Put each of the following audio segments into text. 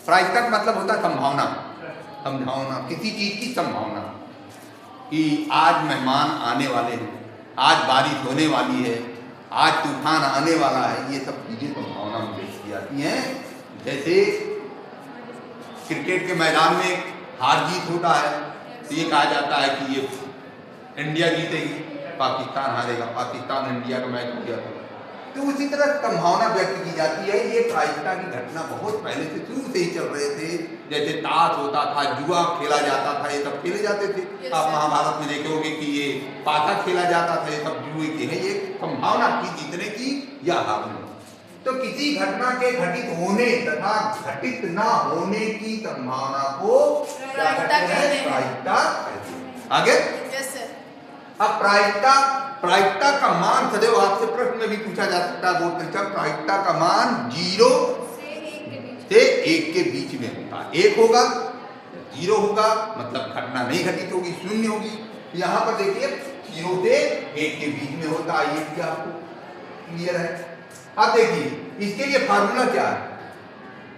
प्रायिकता का मतलब होता है संभावना, संभावना किसी चीज की संभावना कि आज मेहमान आने वाले हैं, आज बारिश होने वाली है, आज तूफान आने वाला है, ये सब चीजें संभावना में पेश की जाती हैं। जैसे क्रिकेट के मैदान में हार जीत होता है तो ये कहा जाता है कि ये इंडिया जीतेगी, पाकिस्तान हारेगा, पाकिस्तान इंडिया का मैच हो गया। तो उसी तरह संभावना व्यक्त की जाती है। ये प्रायिकता की घटना बहुत पहले से शुरू से ही चल रहे थे। जैसे ताश होता था, जुआ खेला जाता था, ये सब खेले जाते थे। आप महाभारत में देखोगे कि ये पाठा खेला जाता था, ये सब जुए के हैं। ये संभावना की जीतने की या हारने। तो किसी घटना के घटित होने तथा घटित न होने की संभावना को क्या कहते हैं? प्रायिकता। आगे अब प्रायिकता का मान सदैव आपसे प्रश्न में भी पूछा जा सकता है बोर्ड परीक्षा। प्रायिकता का मान 0 से 1 के बीच में होता है। 1 होगा 0 होगा मतलब घटना नहीं घटित होगी, 0 होगी। यहाँ पर देखिए 0 से 1 के बीच में होता है। ये भी आपको क्लियर है। अब देखिए इसके लिए फार्मूला क्या है?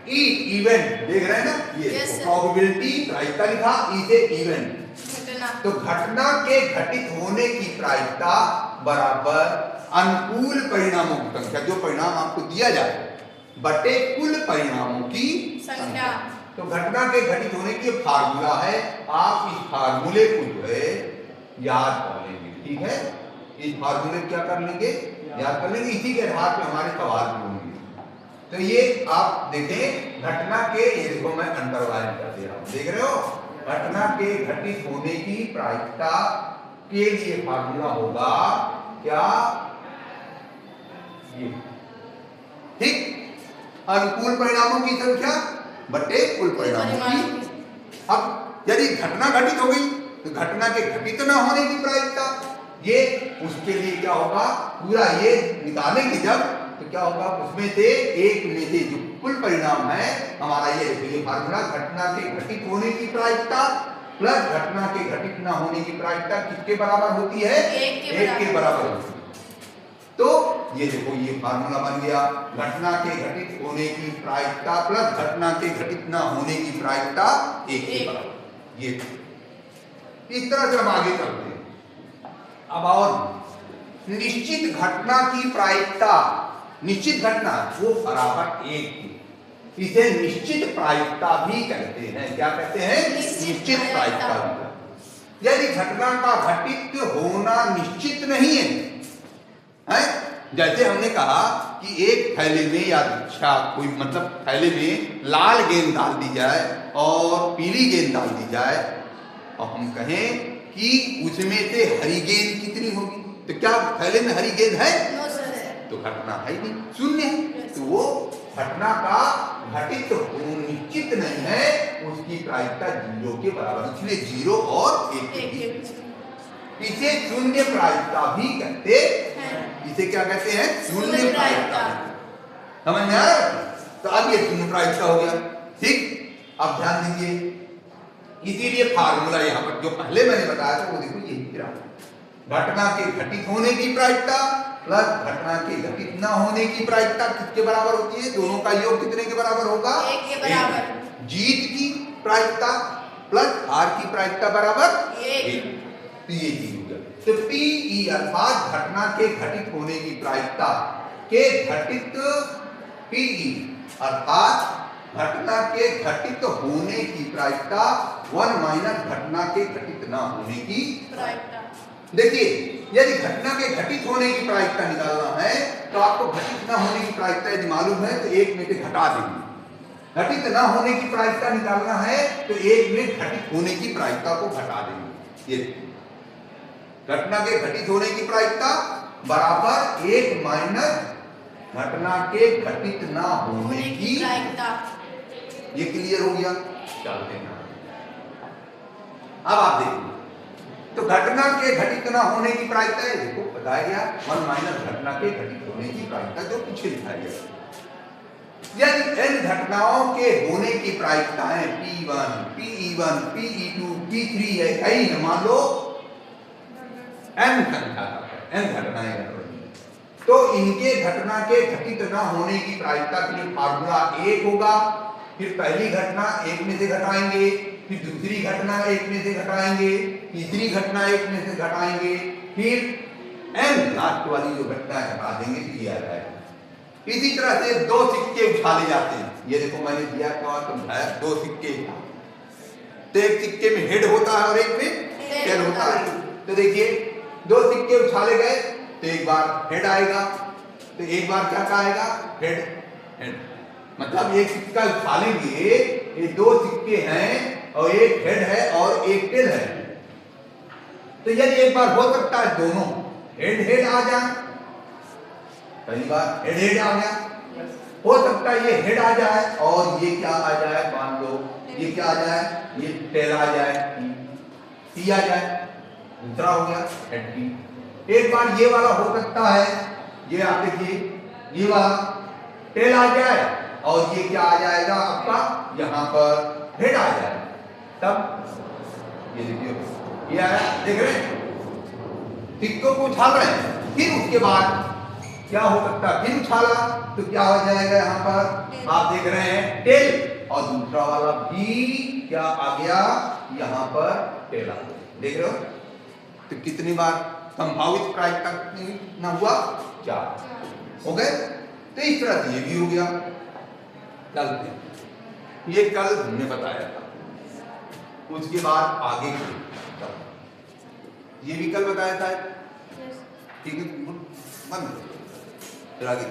ई इवेंट देख रहे हैं ना, ये प्रोबेबिलिटी प्रायिकता लिखा, ई से इवेंट। तो घटना के घटित होने की प्रायिकता बराबर अनुकूल परिणामों की संख्या, जो परिणाम आपको दिया जाए, बटे कुल परिणामों की संख्या। तो घटना के घटित होने की फार्मूला है। आप इस फार्मूले को जो है याद कर लेंगे, ठीक है? इस फार्मूले क्या कर लेंगे? याद कर लेंगे। इसी के आधार पर हमारे सवाल भी होंगे। तो ये आप देखें घटना के, ये देखो मैं अंडरलाइन कर दे रहा हूं, देख रहे हो? घटना के घटित होने की प्रायिकता के लिए फार्मूला होगा क्या? ये ठीक, अनुकूल परिणामों की संख्या बटे कुल परिणामों की। अब यदि घटना घटित हो गई तो घटना के घटित न होने की प्रायिकता, ये उसके लिए क्या होगा? पूरा ये निकालेंगे जब तो क्या होगा? उसमें से एक में से जो कुल परिणाम है हमारा, ये देखिए फार्मूला, घटना के घटित होने की प्रायिकता प्लस घटना के घटित न होने की प्रायिकता किसके बराबर होती है? 1 के बराबर होती है। तो ये देखो ये फार्मूला बन गया, घटना के घटित होने की प्रायिकता प्लस घटना के घटित न होने की प्रायिकता 1 के बराबर। ये इस तरह से हम आगे चलते हैं। अब और निश्चित घटना की प्रायिकता, निश्चित घटना वो बराबर 1 की, इसे निश्चित प्रायिकता भी कहते हैं। क्या कहते हैं? निश्चित प्रायिकता। यदि घटना का घटित होना निश्चित नहीं है, जैसे हमने कहा कि एक थैले में या अच्छा कोई मतलब थैले में लाल गेंद डाल दी जाए और पीली गेंद डाल दी जाए और हम कहें कि उसमें से हरी गेंद कितनी होगी, तो क्या थैले में हरी गेंद है? तो घटना है नहीं, शून्य है। तो वो घटना का घटित निश्चित नहीं है, उसकी प्रायिकता 0 के बराबर, इसलिए 0 और 1 के बीच। इसे शून्य प्रायिकता भी कहते हैं। इसे क्या कहते हैं? शून्य प्रायिकता। समझ में आ रहा है? तो अब ये शून्य प्रायिकता हो गया, ठीक। अब ध्यान दीजिए, इसीलिए फार्मूला यहाँ पर जो पहले मैंने बताया था वो देखो यही रहा। घटना के घटित होने की प्रायिकता प्लस घटना के घटित न होने की प्रायिकता किसके बराबर होती है? दोनों का योग कितने के बराबर होगा? 1 के बराबर। जीत की प्रायिकता प्लस हार की प्रायिकता बराबर 1। तो ये चीज हो गया। तो पीई अर्थात घटना के घटित होने की प्रायिकता के घटित, पीई अर्थात घटना के घटित होने की प्रायिकता 1 माइनस घटना के घटित न होने की प्रायिकता। देखिए यदि घटना के घटित होने की प्रायिकता निकालना है तो आपको घटित न होने की प्रायिकता यदि मालूम है तो 1 में से घटा देंगे। घटित न होने की प्रायिकता निकालना है तो 1 में घटित होने की प्रायिकता को घटा देंगे। ये घटना के घटित होने की प्रायिकता बराबर 1 माइनस घटना के घटित न होने की प्रायिकता। ये क्लियर हो गया? चलते हैं अब आप देखिए, तो घटना के घटित न होने की प्रायिकता है, देखो बताया गया 1 माइनस घटना के घटित होने की प्रायिकता, जो पीछे लिखा गया। यदि n घटनाओं के होने की प्रायिकताएं P1, PE1, PE2, P3 है, कई है, मान लो n संख्या n घटनाएं घट रही हैं, तो इनके घटना के घटित न होने की प्रायिकता के लिए फार्मूला 1 होगा फिर पहली घटना एक में से घटाएंगे, फिर दूसरी घटना एक में से घटाएंगे, तीसरी घटना एक में से घटाएंगे, फिर एन लास्ट वाली जो घटना घटा देंगे तो ये आ जाएगा। इसी तरह से दो सिक्के उछाले जाते हैं। ये देखो मैंने दिया क्या समझाया, दो सिक्के, तो एक सिक्के में हेड होता है और एक में टेल होता है। तो देखिए दो सिक्के उछाले गए तो एक बार हेड आएगा, तो एक बार क्या आएगा, हेड। हेड मतलब एक सिक्का उछालेंगे, ये दो सिक्के हैं और एक हेड है और एक टेल है। तो यदि एक बार हो सकता है दोनों हेड हेड आ जाए, पहली बार हेड हेड आ गया, हो सकता है ये हेड आ जाए और ये क्या आ जाए, मान लो ये क्या आ जाए, ये टेल आ जाए, टी आ जाए, दूसरा हो गया हेड टी। एक बार ये वाला हो सकता है, ये आप देखिए ये वाला टेल आ जाए और ये क्या आ जाएगा आपका, यहाँ पर हेड आ जाए। तब ये देखिए ये आया, देख रहे हैं सिक्कों को उछाल रहे हैं, फिर उसके बाद क्या हो सकता है, फिर उछाला तो क्या हो जाएगा, यहाँ पर आप देख रहे हैं टेल, और दूसरा वाला भी क्या आ गया, यहाँ पर टेल आ गया। देख रहे हो तो कितनी बार संभावित प्रायिकता कितना हुआ, 4 हो गए। तो इस तरह से ये भी हो गया। चलते ये कल हमने बताया था, उसके बाद आगे ये भी कल बताया था, ठीक है, बंद फिर आगे